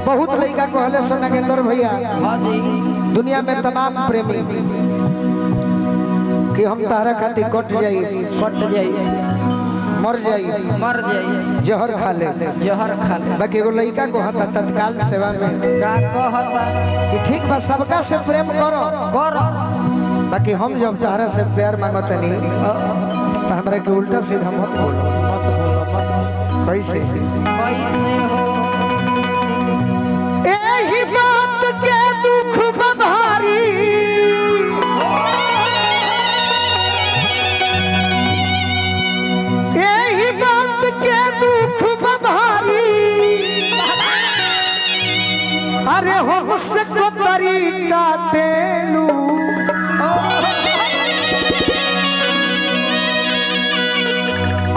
बहुत लड़का कहले सो नागेंद्र भैया दुनिया में तमाम प्रेमी कि हम तारा खातिर कट जाई मर जाई जहर खा ले बाकी एगो लड़का को हता तत्काल सेवा में का कहता कि ठीक बा सबका से प्रेम करो बाकी हम जब तारा से प्यार मांगतनी तो हमरा के उल्टा सीधा मत बोलो कैसे हो एही बात के दुख बभारी एही बात के दुख बभारी अरे हमसे को तरीका देलू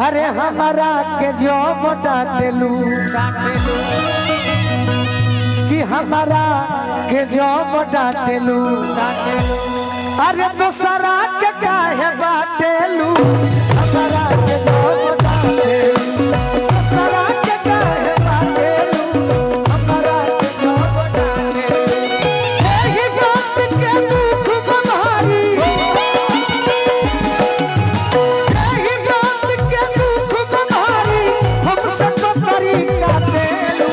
अरे हमारा के जॉब डाटेलू कि हमारा के जॉब डाटेलू अरे दूसरा के काहे बाटेलू हमारा के जॉब डाटेलू दूसरा के काहे बाटेलू हमारा के जॉब डाटेलू यही बात के दुख बभारी यही बात के दुख बभारी हमसे को तरीका देलू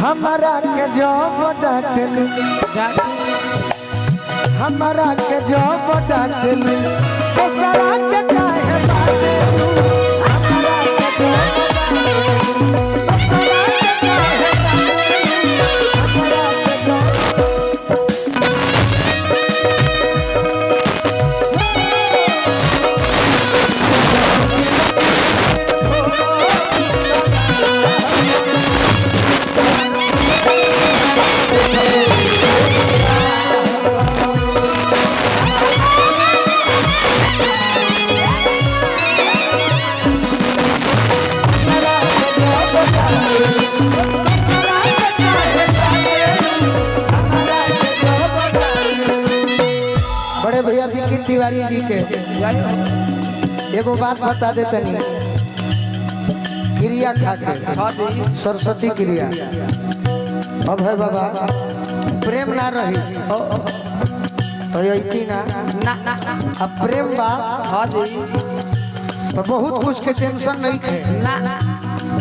हमारा के जॉब डाटेलू हमारा के जॉब डाटेलू दूसरा के काहे बाटेलू हमारा के जॉब डाटेलू दूसरा के काहे बाटेलू हमारा के जॉब बड़े भैया विकी तिवारी जी के एगो बात बता दे तनी क्रिया खा के सरस्वती क्रिया अब है बाबा प्रेम ना रही तो यही ना अब प्रेम बा तो बहुत कुछ के टेंशन नहीं थे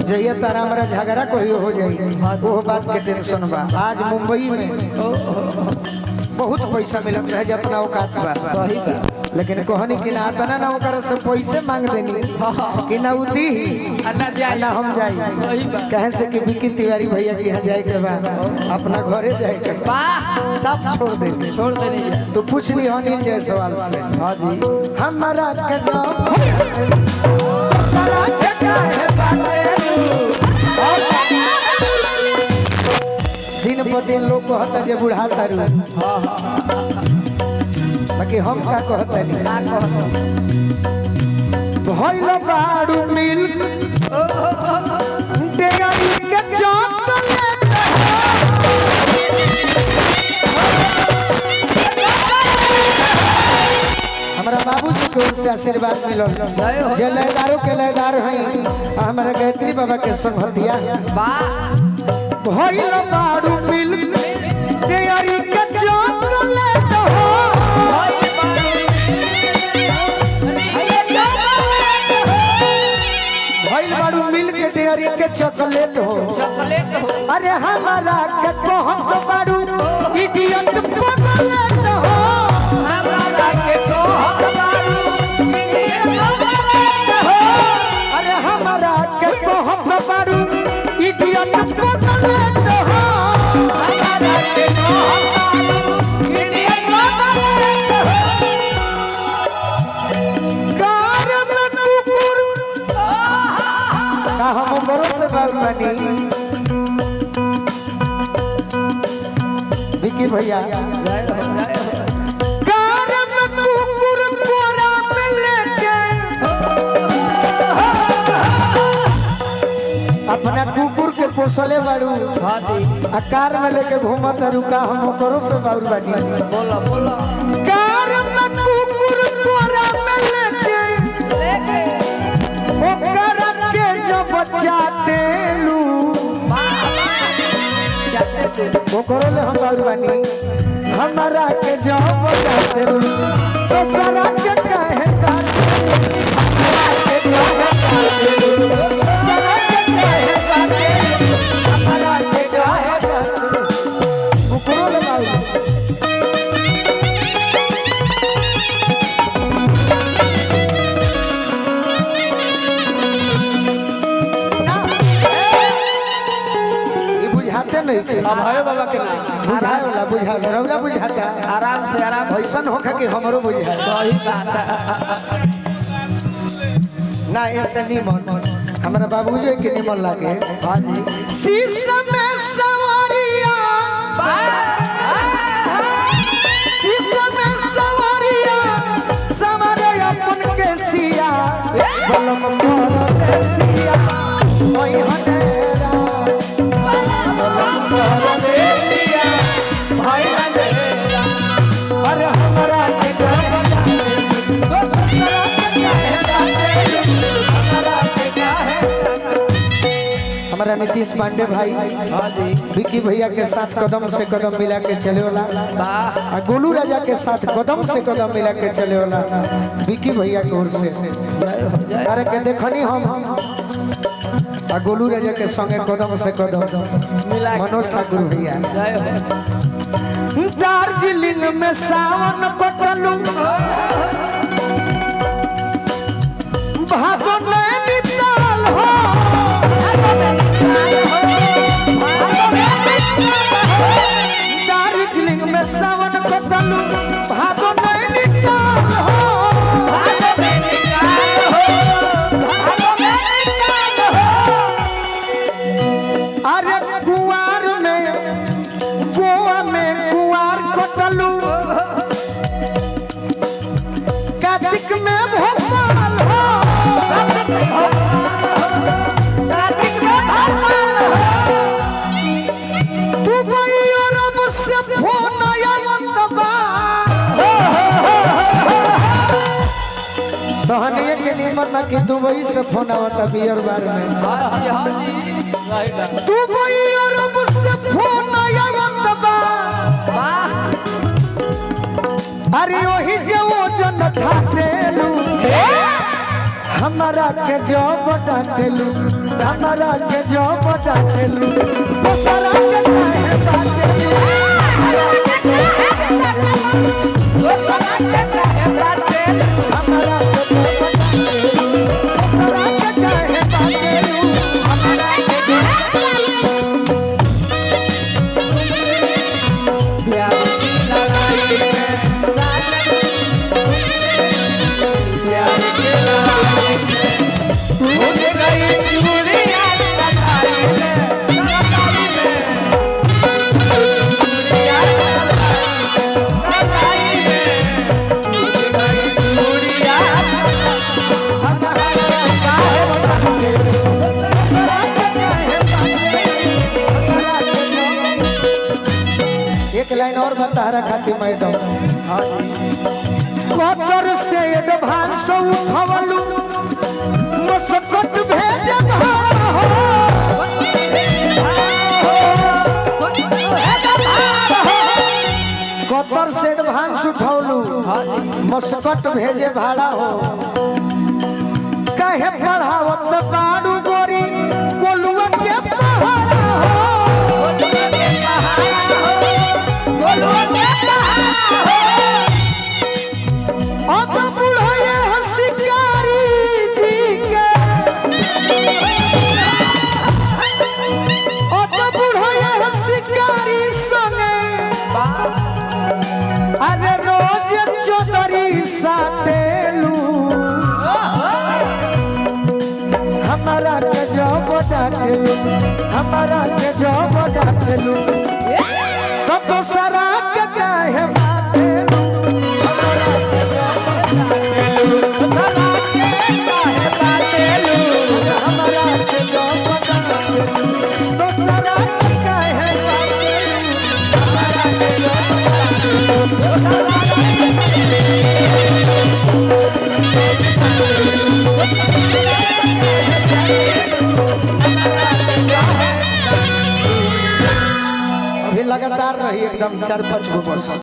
जहिया तारा हमारा झगड़ा कोई हो जाए वो बात के टेंशन बा आज मुंबई में बहुत पैसा मिलत रहे जितना औकात बा लेकिन कहनी कि ना तना ना ओकर से पैसे मांग देनी कि ना उदी ना हम जाई कहे से कि विकी तिवारी भैया के यहाँ जाए के बा अपना घरे जाए के सब छोड़ देनी तो पूछ ली अनिल जय सवाल से हां जी हमारा के सारा के काहे बातेलू दिन पर दिन लोग कहता जे बुढ़ा तारू बाकी हम का कहता भइल बाड़ू मिल डेगारी के चॉकलेट हमारा बाबूजी की ओर से आशीर्वाद मिलल जे लयदारों के लयदार हैं हमारा गायत्री बाबा के संगतिया भइल बाड़ू मिल डेगारी के चॉकलेट हो भइल बाड़ू मिल के डेगारी के चॉकलेट हो अरे हमारा के कहत बाड़ू इडियट पगलेट हो हमारा के कहत बाड़ू इडियट पगलेट हो अरे हमारा के कहत बाड़ू इडियट पगलेट हो हमारा के कहत बाड़ू इडियट पगलेट हो कार में कुकुर का हम भरोसे बानी विकी भैया कार में कुकुर कोरा में लेके अपना कुकुर के पोसले बाड़ू कार में लेके घूमत रुका हम करो से बाबू बानी बोला कार में कुकुर कोरा में लेके ओकर के जब चाटेलू वो करो ले हम बाबू बानी हमारा के जब जाते तो सारा के काहे काटे हमारा के जब जाते सारा के काहे काटे हमारा के जब जाते वो करो ले बाबू नहीं अभय बाबा के नाम बुझाए वाला बुझा रौला बुझाता आराम से आराम ऐसा होखा कि हमरो बुझाए सही बात है ना ऐसे निमन हमारा बाबूजी के निमन लागे हां जी शीशा में सवारिया शीशा में सवारिया सवारे अपन के सिया बलम कर सिया ओई हनेरा हमारा नीतीश पांडे भाई विक्की भैया के साथ कदम से कदम मिला के चले वाला और गोलू राजा के साथ कदम से कदम मिला के चले वाला विक्की भैया की ओर से अरे के देखनी हम और गोलू राजा के संगे कदम से कदम मनोज ठाकुर भैया दार्जिलिंग में सावन कटलू भागो नैनीताल हो दार्जिलिंग में सावन कटलू भागो नैनीताल हो अरे कुआर में गोवा में कुआर कटलू कार्तिक में भोपाल हो कार्तिक में भोपाल हो दुबई अरब से फोन आयंतबा तहनिए के निमन ना कि दुबई से फोन आवता बियर बार में हां जी दुबई अरब से फोन आयंतबा अरे वही जो जन खातेलू हमारा के जब डांटेलू हमारा के जब डांटेलू सारा के काहे बाटेलू हमारा के काहे बाटेलू हमारा के सारा के काहे बाटेलू हमारा के प्यार की लड़ाई में प्यार की लड़ाई में टूट गई चूड़ियां कलाई में चूड़ियां कलाई में टूट गई चूड़ियां एक लाइन और बता रहा खाती मैडम कतर से एडवांस उठवलू मस्कट भेज कतर से एडवांस उठवलू मस्कट भेजे भाड़ा हो कहे पढ़ावत बाड़ू गोरी गोलुआ के पहाड़ा हो अब बुढ़ाए हंसिकारी जी के अब बुढ़ाए हंसिकारी संगे अरे रोज चौधरी साटेलू हमारा के जब डांटेलू हमारा के जब डांटेलू तो सारा के काहे बाटेलू हमारा के जब डांटेलू तो सारा के काहे बाटेलू हमारा के जब लगातार रही एकदम 4-5 गो बस।